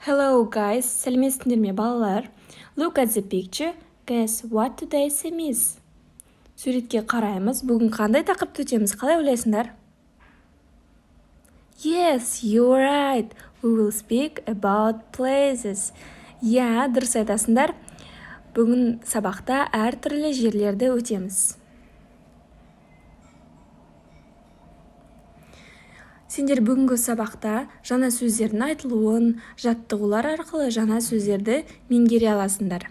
Hello guys, сәлеметсіңдер ме балалар? Look at the picture. Guess what today's theme is? Суретке қараймыз. Бүгін қандай тақырыпты өтеміз? Қалай ойлайсыңдар? Yes, you're right. We will speak about places. Дұрыс айтасыңдар. Бүгін сабақта әртүрлі жерлерді өтеміз. Сендер бүгінгі сабақта жаңа сөздердің айтылуын, жаттығулар арқылы жаңа сөздерді меңгере аласыңдар.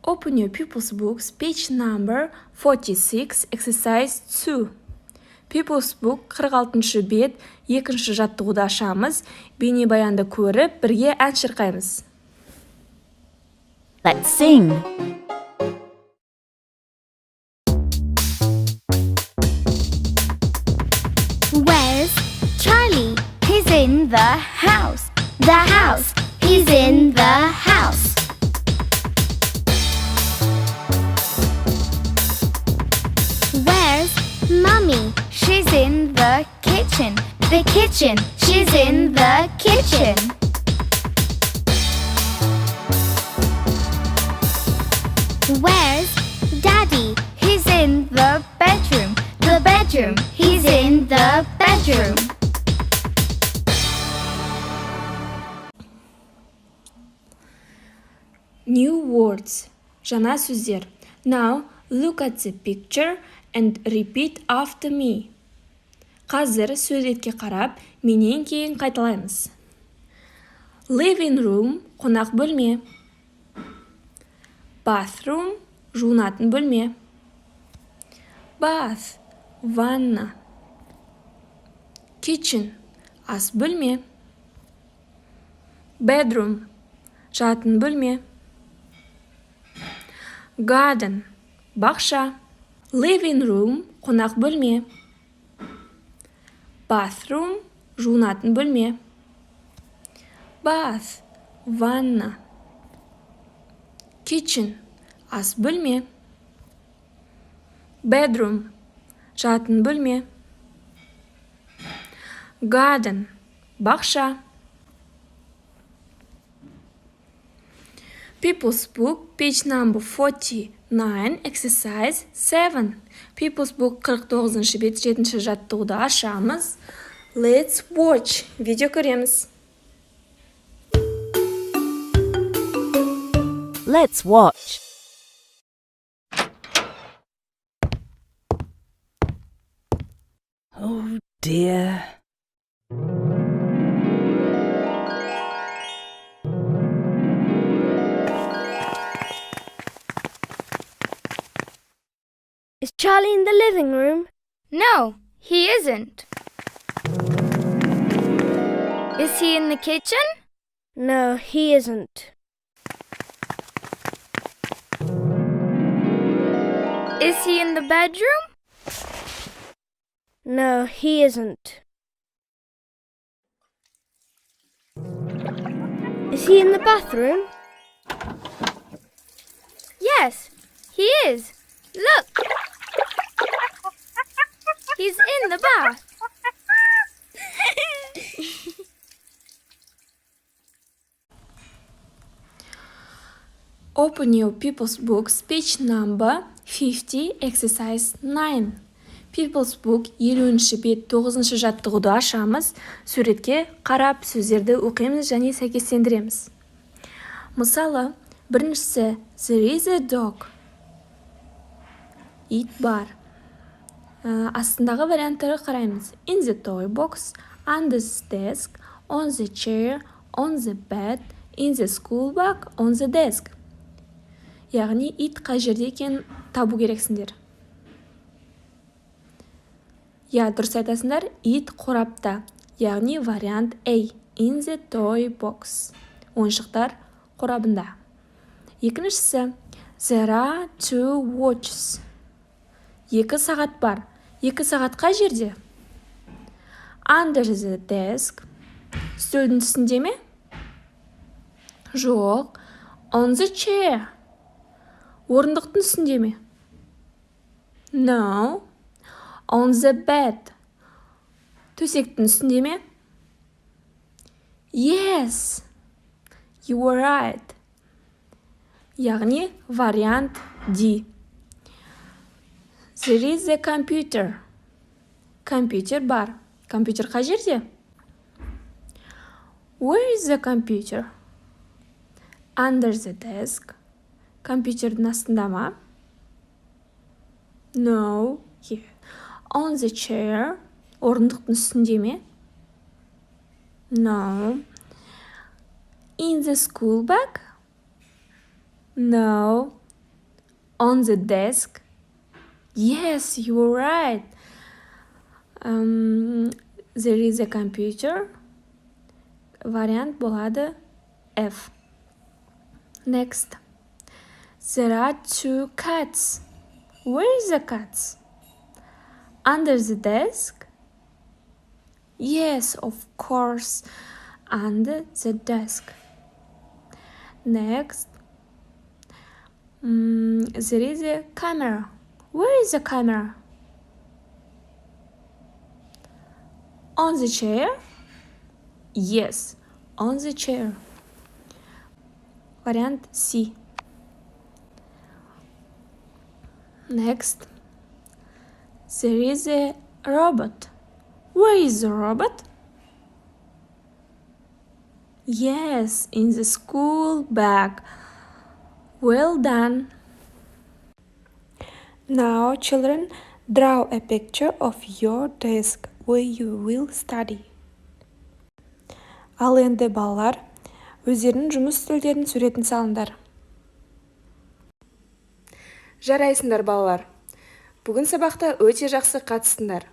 Open your People's Books, page number 46, exercise 2. People's Book 46 бет, екінші жаттығуды ашамыз, бейнебаянды көріп, бірге ән шырқаймыз. Let's sing. Where's Charlie? He's in the house. The house. He's in the house. Where's Mommy? She's in the kitchen. The kitchen. She's in the kitchen. Where's Daddy? He's in the bedroom. The bedroom. He's in the bedroom. New words. Жаңа сөздер. Now, look at the picture and repeat after me. Қазір суретке қарап, менен кейін қайталаймыз. Living room, қонақ бөлме. Bathroom, жуынатын бөлме. Bath, ванна. Kitchen, ас бөлме. Bedroom, жатын бөлме. Garden, бақша. Living room, қонақ бөлме. Bathroom, жуынатын бөлме. Bath, ванна. Kitchen, ас бөлме. Bedroom, жатын бөлме. Garden, бақша. People's Book, page number 49, exercise 7. People's Book 49 бет 7 жаттығуды ашамыз. Let's watch. Видео көреміз. Let's watch. Oh dear. Is Charlie in the living room? No, he isn't. Is he in the kitchen? No, he isn't. Is he in the bedroom? No, he isn't. Is he in the bathroom? Yes, he is. Look! He's in the bath. Open your People's Books, page number 50, exercise 9. People's Book 50 бет 9 жаттығуды ашамыз. Суретке қарап сөздерді оқимыз және сәйкестендіреміз. Мысалы, біріншісі There is a dog. Ит бар. Астындағы варианттары қараймыз. In the toy box, under the desk, on the chair, on the bed, in the school bag, on the desk. Яғни, ит қай жерде екен табу керексіңдер. Дұрыс айтасыңдар, ит қорапта. Яғни, вариант A. In the toy box. Ойыншықтар қорабында. Екіншісі There are 2 watches. 2 сағат бар. 2 сағат қай жерде? Under the desk. Стөлдің үстінде ме? Жоқ. On the chair. Орындықтың үстінде ме? No. On the bed. Төсектің үстінде ме? Yes, you were right. Яғни вариант D. There is a computer. Компьютер бар. Компьютер қай жерде? Where is the computer? Under the desk. Компьютердің астында ма? No, here. On the chair. Орындықтың үстінде ме? No. In the school bag? No. On the desk? Yes, you were right. There is a computer. Вариант болады F. Next. There are two cats. Where is the cats? Under the desk? Yes, of course, under the desk. Next. There is a camera. Where is the camera? On the chair? Yes, on the chair. Вариант C. Next. There is a robot. Where is the robot? Yes, in the school bag. Well done. Now, children, draw a picture of your desk where you will study. Ал енді балалар, өздерінің жұмыс үстелдерінің суретін салыңдар. Жарайсыңдар балалар. Бүгін сабақта өте жақсы қатыстыңдар.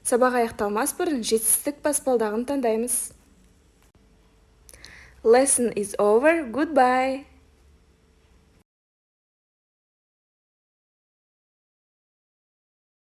Сабақ аяқталмас бұрын жетістік баспалдағын таңдаймыз. Lesson is over. Goodbye.